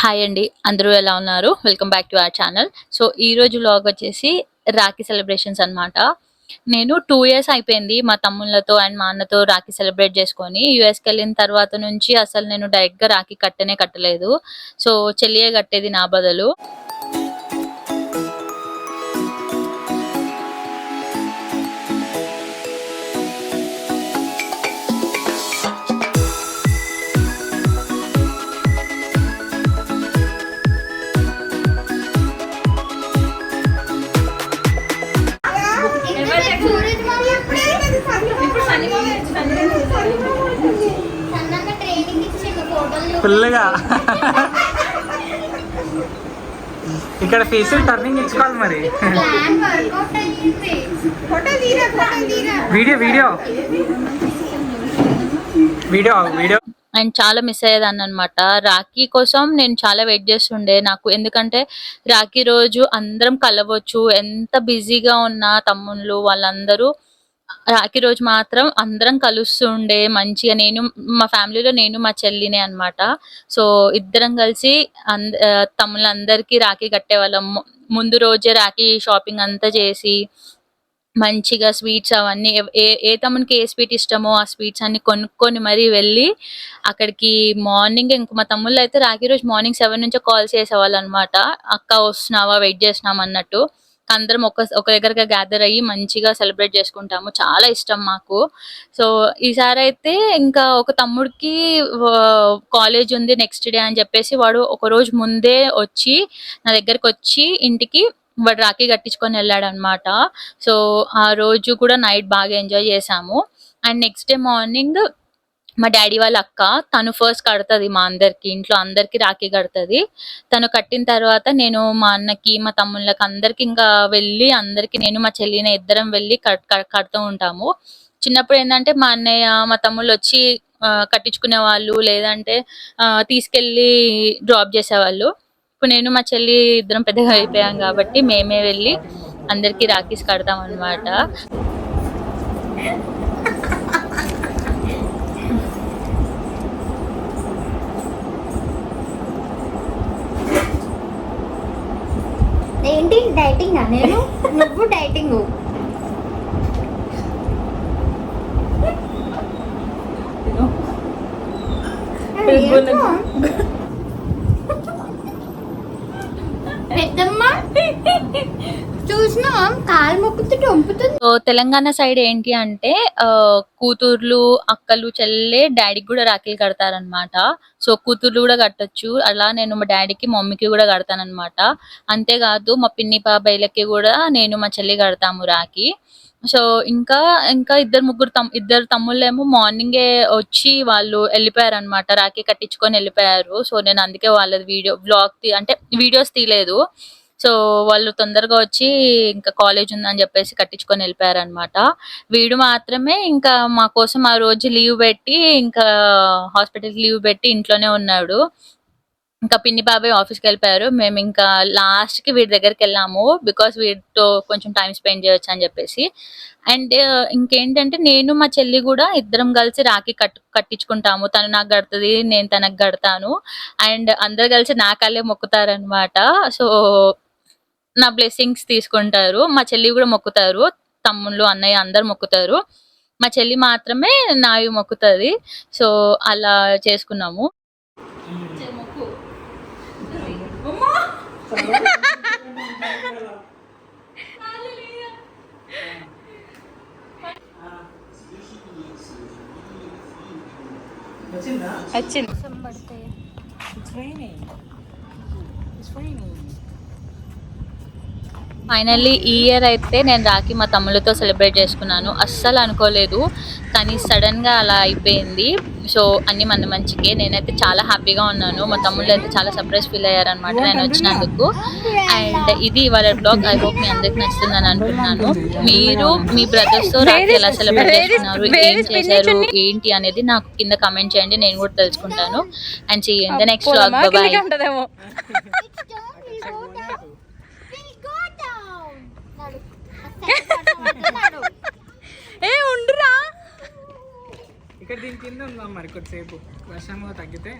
Hi అండి. అందరూ ఎలా ఉన్నారు? Welcome back to our channel. So, ఈరోజు వ్లాగ్ వచ్చేసి రాఖీ సెలబ్రేషన్స్ అనమాట. నేను 2 ఇయర్స్ అయిపోయింది మా తమ్ముళ్ళతో అండ్ మా అన్నతో రాఖీ సెలబ్రేట్ చేసుకొని. యూఎస్‌కెళ్ళిన తర్వాత నుంచి అసలు నేను డైరెక్ట్‌గా రాఖీ కట్టనే కట్టలేదు. సో, చెల్లియే కట్టేది నా బదులు. ఫుల్గా ఇక్కడ ఫేషియల్ టర్నింగ్ ఇచ్చుకోవాలి మరి. Video video video video and చాలా మిస్ అయ్యేదాన్ని అనమాట. రాఖీ కోసం నేను చాలా వెయిట్ చేస్తుండే నాకు. ఎందుకంటే రాఖీ రోజు అందరం కలవచ్చు. ఎంత బిజీగా ఉన్నా తమ్ముళ్ళు వాళ్ళందరూ రాఖీ రోజు మాత్రం అందరం కలుస్తుండే మంచిగా. మా ఫ్యామిలీలో నేను మా చెల్లినే అనమాట. సో ఇద్దరం కలిసి తమ్ముళ్ళందరికీ రాఖీ కట్టేవాళ్ళం. ముందు రోజే రాఖీ షాపింగ్ అంతా చేసి మంచిగా స్వీట్స్ అవన్నీ ఏ తమ్మునికి ఏ స్వీట్ ఇష్టమో ఆ స్వీట్స్ అన్ని కొనుక్కొని మరీ వెళ్ళి అక్కడికి మార్నింగ్ ఇంక మా తమ్ముళ్ళు అయితే రాఖీ రోజు మార్నింగ్ 7 నుంచే కాల్ చేసేవాళ్ళు అనమాట. అక్క వస్తున్నావా, వెయిట్ చేస్తున్నాం అన్నట్టు. అందరం ఒక దగ్గరగా గ్యాదర్ అయ్యి మంచిగా సెలబ్రేట్ చేసుకుంటాము. చాలా ఇష్టం మాకు. సో ఈసారి అయితే ఇంకా ఒక తమ్ముడికి కాలేజ్ ఉంది నెక్స్ట్ డే అని చెప్పేసి వాడు ఒక రోజు ముందే వచ్చి నా దగ్గరకు వచ్చి ఇంటికి వాడు రాఖీ కట్టించుకొని వెళ్ళాడనమాట. సో ఆ రోజు కూడా నైట్ బాగా ఎంజాయ్ చేసాము. అండ్ నెక్స్ట్ డే మార్నింగ్ మా డాడీ వాళ్ళ అక్క తను ఫస్ట్ కడతది మా అందరికి, ఇంట్లో అందరికి రాఖీ కడతది. తను కట్టిన తర్వాత నేను మా అన్నకి మా తమ్ముళ్ళకి అందరికి ఇంకా వెళ్ళి అందరికి నేను మా చెల్లిని ఇద్దరం వెళ్ళి కడుతూ ఉంటాము. చిన్నప్పుడు ఏంటంటే మా అన్నయ్య మా తమ్ముళ్ళు వచ్చి కట్టించుకునే వాళ్ళు, లేదంటే తీసుకెళ్ళి డ్రాప్ చేసేవాళ్ళు. ఇప్పుడు నేను మా చెల్లి ఇద్దరం పెద్దగా అయిపోయాం కాబట్టి మేమే వెళ్ళి అందరికి రాఖీస్ కడతాం అనమాట. ఏంటి డైటింగ్? నేను నువ్వు డైటింగ్ పెద్దమ్మ చూసినా కాలు మొక్కుతుంటే వంపుతుంది. సో తెలంగాణ సైడ్ ఏంటి అంటే కూతుర్లు అక్కలు చెల్లె డాడీకి కూడా రాఖీలు కడతారనమాట. సో కూతుర్లు కూడా కట్టొచ్చు. అలా నేను మా డాడీకి మమ్మీకి కూడా కడతానమాట. అంతేకాదు మా పిన్ని బాబాయిలకి కూడా నేను మా చెల్లి కడతాము రాఖీ. సో ఇంకా ఇంకా ఇద్దరు తమ్ముళ్ళేమో మార్నింగే వచ్చి వాళ్ళు వెళ్ళిపోయారు అనమాట. రాఖీ కట్టించుకొని వెళ్ళిపోయారు. సో నేను అందుకే వాళ్ళది అంటే వీడియోస్ తీయలేదు. సో వాళ్ళు తొందరగా వచ్చి ఇంకా కాలేజ్ ఉందని చెప్పేసి కట్టించుకొని వెళ్ళిపోయారు అనమాట. వీడు మాత్రమే ఇంకా మా కోసం ఆ రోజు లీవ్ పెట్టి ఇంకా హాస్పిటల్కి లీవ్ పెట్టి ఇంట్లోనే ఉన్నాడు. ఇంకా పిన్ని బాబాయ్ ఆఫీస్కి వెళ్ళిపోయారు. మేము ఇంకా లాస్ట్ కి వీడి దగ్గరికి వెళ్ళాము. బికాస్ వీడితో కొంచెం టైం స్పెండ్ చేయొచ్చు అని చెప్పేసి. అండ్ ఇంకేంటంటే నేను మా చెల్లి కూడా ఇద్దరం కలిసి రాఖీ కట్టించుకుంటాము. తను నాకు కడుతుంది, నేను తనకు కడతాను. అండ్ అందరు కలిసి నా కాళ్ళే మొక్కుతారనమాట. సో నా బ్లెస్సింగ్స్ తీసుకుంటారు. మా చెల్లి కూడా మొక్కుతారు. తమ్ముళ్ళు అన్నయ్య అందరు మొక్కుతారు. మా చెల్లి మాత్రమే నావి మొక్కుతుంది. సో అలా చేసుకున్నాము. వచ్చింది. ఫైనల్లీ ఈ ఇయర్ అయితే నేను రాఖీ మా తమ్ముళ్ళతో సెలబ్రేట్ చేసుకున్నాను. అస్సలు అనుకోలేదు, కానీ సడన్గా అలా అయిపోయింది. సో అన్ని మన మంచికే. నేనైతే చాలా హ్యాపీగా ఉన్నాను. మా తమ్ముళ్ళు అయితే చాలా సర్ప్రైజ్ ఫీల్ అయ్యారనమాట నేను వచ్చినందుకు. అండ్ ఇది ఇవాళ బ్లాగ్. ఐ హోప్ మీ అందరికి నచ్చుతుందని అనుకుంటున్నాను. మీరు మీ బ్రదర్స్తో రాఖీ ఎలా సెలబ్రేట్ చేసుకున్నారు, ఏం చేశారు, ఏంటి అనేది నాకు కింద కమెంట్ చేయండి. నేను కూడా తెలుసుకుంటాను. And see you in the next blog. Bye bye. ఉండురా ఇక్కడ దీని కింద ఉందాం మరి కొద్దిసేపు వర్షం తగ్గితే.